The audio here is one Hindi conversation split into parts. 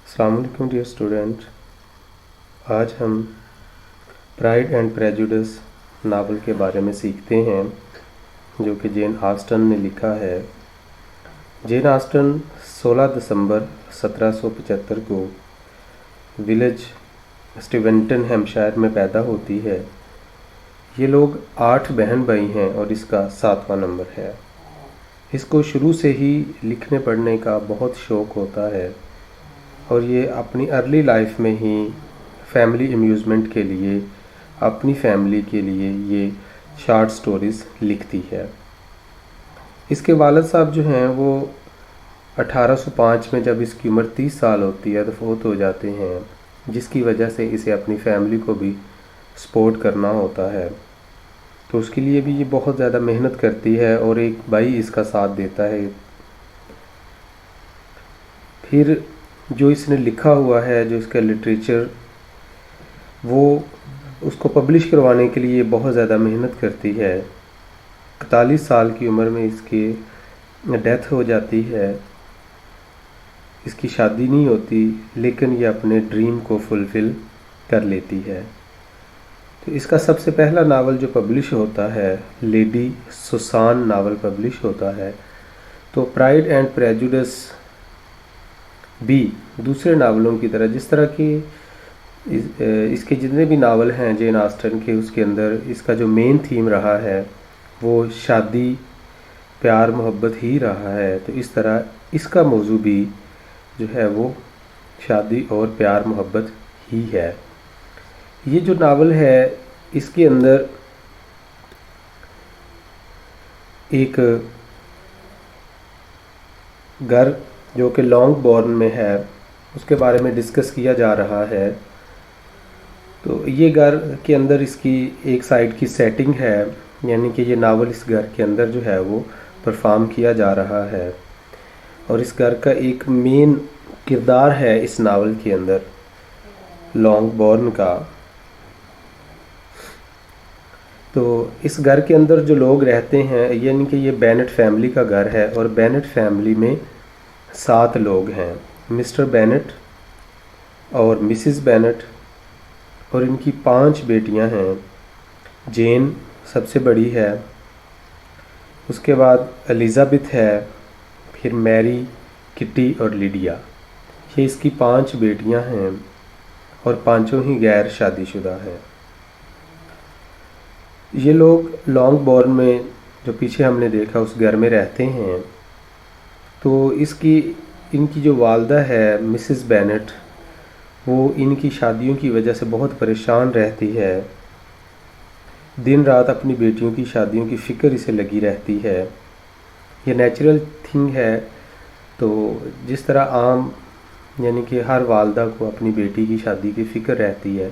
अस्सलाम वालेकुम डियर स्टूडेंट। आज हम प्राइड एंड प्रेजुडिस नावल के बारे में सीखते हैं जो कि जेन ऑस्टन ने लिखा है। जेन ऑस्टन 16 दिसंबर 1775 को विलेज स्टीवेंटन हैम्पशायर में पैदा होती है। ये लोग 8 बहन भाई हैं और इसका 7वां नंबर है। इसको शुरू से ही लिखने पढ़ने का बहुत शौक़ होता है और ये अपनी अर्ली लाइफ में ही फैमिली अम्यूज़मेंट के लिए, अपनी फैमिली के लिए ये शॉर्ट स्टोरीज़ लिखती है। इसके वालिद साहब जो हैं वो 1805 में जब इसकी उम्र 30 साल होती है तो फौत हो जाते हैं, जिसकी वजह से इसे अपनी फैमिली को भी सपोर्ट करना होता है। तो उसके लिए भी ये बहुत ज़्यादा मेहनत करती है और एक भाई इसका साथ देता है। फिर जो इसने लिखा हुआ है, जो इसका लिटरेचर, वो उसको पब्लिश करवाने के लिए बहुत ज़्यादा मेहनत करती है। 41 साल की उम्र में इसकी डेथ हो जाती है। इसकी शादी नहीं होती लेकिन ये अपने ड्रीम को फुलफ़िल कर लेती है। तो इसका सबसे पहला नावल जो पब्लिश होता है, लेडी सुसान नावल पब्लिश होता है। तो प्राइड एंड प्रेजुडिस भी दूसरे नावलों की तरह, जिस तरह की इसके जितने भी नावल हैं जेन ऑस्टन के, उसके अंदर इसका जो मेन थीम रहा है वो शादी, प्यार, मोहब्बत ही रहा है। तो इस तरह इसका मौजू भी जो है वो शादी और प्यार मोहब्बत ही है। ये जो नावल है इसके अंदर एक घर जो कि लॉन्गबोर्न में है उसके बारे में डिस्कस किया जा रहा है। तो ये घर के अंदर इसकी एक साइड की सेटिंग है, यानी कि ये नावल इस घर के अंदर जो है वो परफॉर्म किया जा रहा है और इस घर का एक मेन किरदार है इस नावल के अंदर लॉन्गबोर्न का। तो इस घर के अंदर जो लोग रहते हैं, यानी कि ये बेनेट फैमिली का घर है और बेनेट फैमिली में 7 लोग हैं। मिस्टर बेनेट और मिसिस बेनेट और इनकी 5 बेटियां हैं। जेन सबसे बड़ी है, उसके बाद एलिज़ाबेथ है, फिर मैरी, किटी और लिडिया। ये इसकी 5 बेटियां हैं और पांचों ही गैर शादीशुदा हैं। ये लोग लॉन्गबोर्न में जो पीछे हमने देखा उस घर में रहते हैं। तो इनकी जो वालदा है मिसिस बेनेट, वो इनकी शादियों की वजह से बहुत परेशान रहती है। दिन रात अपनी बेटियों की शादियों की फ़िक्र इसे लगी रहती है। ये नेचुरल थिंग है। तो जिस तरह आम यानी कि हर वालदा को अपनी बेटी की शादी की फ़िक्र रहती है,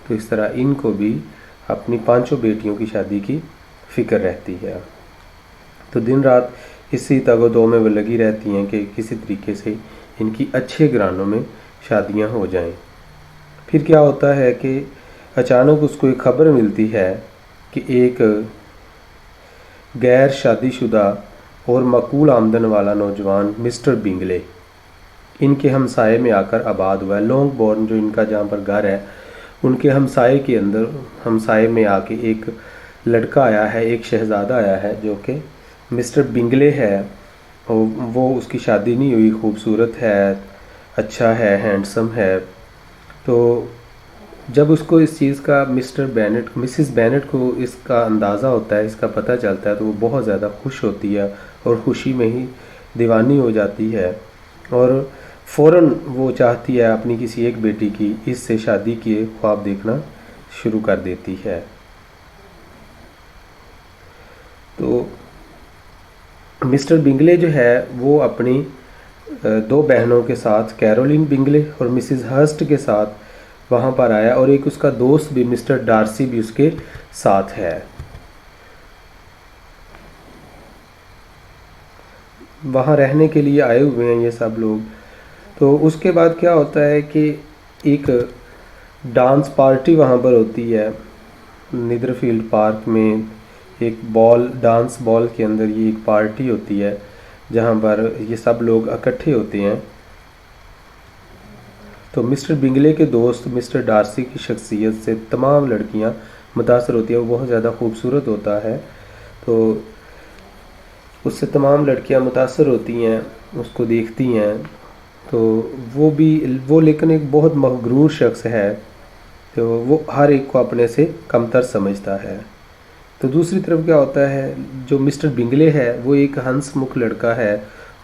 तो इस तरह इनको भी अपनी 5 बेटियों की शादी की फ़िक्र रहती है। तो दिन रात इसी तगो-दो में वो लगी रहती हैं कि किसी तरीके से इनकी अच्छे घरानों में शादियां हो जाएं। फिर क्या होता है कि अचानक उसको एक खबर मिलती है कि एक गैर शादीशुदा और मकबूल आमदन वाला नौजवान मिस्टर बिंगले इनके हमसाये में आकर आबाद हुआ है। लॉन्गबोर्न जो इनका जहाँ पर घर है, उनके हमसाये में आके एक लड़का आया है, एक शहज़ादा आया है जो कि मिस्टर बिंगले है। और वो उसकी शादी नहीं हुई, खूबसूरत है, अच्छा है, हैंडसम है। तो जब उसको इस चीज़ का मिसिस बेनेट को इसका अंदाज़ा होता है, इसका पता चलता है, तो वो बहुत ज़्यादा खुश होती है और खुशी में ही दीवानी हो जाती है और फ़ौरन वो चाहती है अपनी किसी एक बेटी की इससे शादी के ख्वाब देखना शुरू कर देती है। तो मिस्टर बिंगले जो है वो अपनी 2 बहनों के साथ, कैरोलिन बिंगले और मिसिस हर्स्ट के साथ वहाँ पर आया और एक उसका दोस्त भी मिस्टर डार्सी भी उसके साथ है। वहाँ रहने के लिए आए हुए हैं ये सब लोग। तो उसके बाद क्या होता है कि एक डांस पार्टी वहाँ पर होती है नीदरफील्ड पार्क में। एक डांस बॉल के अंदर ये एक पार्टी होती है जहाँ पर ये सब लोग इकट्ठे होते हैं। तो मिस्टर बिंगले के दोस्त मिस्टर डार्सी की शख्सियत से तमाम लड़कियां मुतासर होती हैं। वो बहुत ज़्यादा खूबसूरत होता है, तो उससे तमाम लड़कियां मुतासर होती हैं, उसको देखती हैं। तो वो लेकिन एक बहुत मगरूर शख्स है, तो वो हर एक को अपने से कमतर समझता है। तो दूसरी तरफ क्या होता है, जो मिस्टर बिंगले है वो एक हंसमुख लड़का है,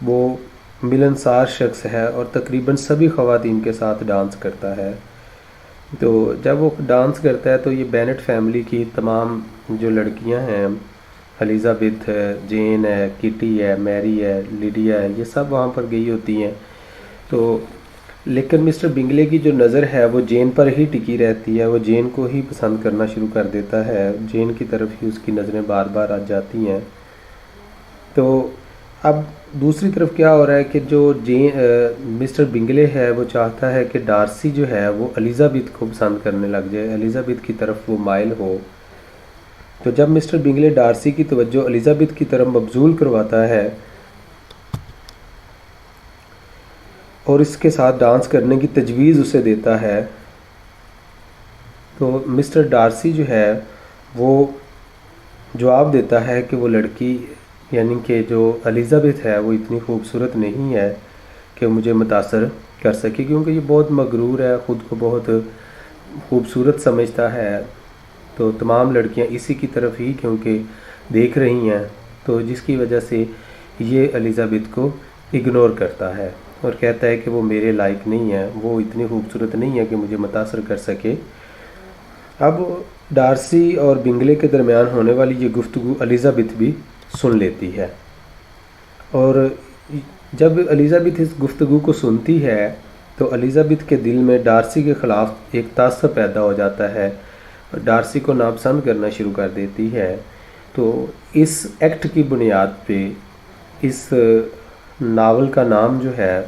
वो मिलनसार शख्स है और तकरीबन सभी ख़वातीन के साथ डांस करता है। तो जब वो डांस करता है तो ये बेनेट फैमिली की तमाम जो लड़कियां हैं, एलिज़ाबेथ है, जेन है, किटी है, मैरी है, लिडिया है, ये सब वहाँ पर गई होती हैं। तो लेकिन मिस्टर बिंगले की जो नज़र है वो जेन पर ही टिकी रहती है, वो जेन को ही पसंद करना शुरू कर देता है, जेन की तरफ ही उसकी नज़रें बार बार आ जाती हैं। तो अब दूसरी तरफ क्या हो रहा है कि जो मिस्टर बिंगले है वो चाहता है कि डार्सी जो है वो एलिज़ाबेथ को पसंद करने लग जाए, एलिज़ाबेथ की तरफ वो माइल हो। तो जब मिस्टर बिंगले डार्सी की तवज्जो एलिज़ाबेथ की तरफ मबजूल करवाता है और इसके साथ डांस करने की तजवीज़ उसे देता है, तो मिस्टर डार्सी जो है वो जवाब देता है कि वो लड़की यानी कि जो एलिज़ाबेथ है वो इतनी खूबसूरत नहीं है कि मुझे मुतासर कर सके, क्योंकि ये बहुत मगरूर है, ख़ुद को बहुत खूबसूरत समझता है। तो तमाम लड़कियां इसी की तरफ ही क्योंकि देख रही हैं, तो जिसकी वजह से ये एलिज़ाबेथ को इग्नोर करता है और कहता है कि वो मेरे लायक नहीं है, वो इतनी खूबसूरत नहीं है कि मुझे मुतासर कर सके। अब डार्सी और बिंगले के दरमियान होने वाली ये गुफ्तगू एलिज़ाबेथ भी सुन लेती है, और जब एलिज़ाबेथ इस गुफ्तगू को सुनती है तो एलिज़ाबेथ के दिल में डार्सी के ख़िलाफ़ एक तासुब पैदा हो जाता है, डार्सी को नापसंद करना शुरू कर देती है। तो इस एक्ट की बुनियाद पे इस नावल का नाम जो है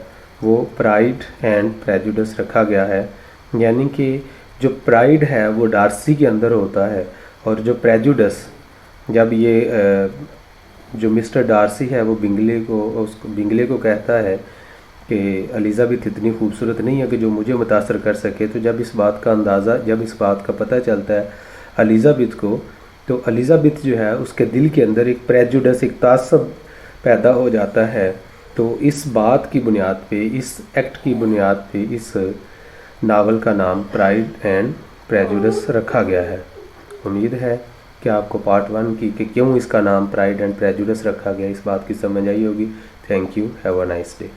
वो प्राइड एंड प्रेजुडिस रखा गया है, यानी कि जो प्राइड है वो डार्सी के अंदर होता है, और जो प्रेजुडिस जब ये जो मिस्टर डार्सी है वो बिंगले को कहता है कि एलिज़ाबेथ इतनी खूबसूरत नहीं है कि जो मुझे मुतासर कर सके, तो जब इस बात का पता चलता है एलिज़ाबेथ को, तो एलिज़ाबेथ जो है उसके दिल के अंदर एक प्रेजुडिस, एक तासब पैदा हो जाता है। तो इस बात की बुनियाद पे, इस एक्ट की बुनियाद पे इस नावल का नाम प्राइड एंड प्रेजुडिस रखा गया है। उम्मीद है कि आपको पार्ट 1 की कि क्यों इसका नाम प्राइड एंड प्रेजुडिस रखा गया इस बात की समझ आई होगी। Thank you, have a nice day.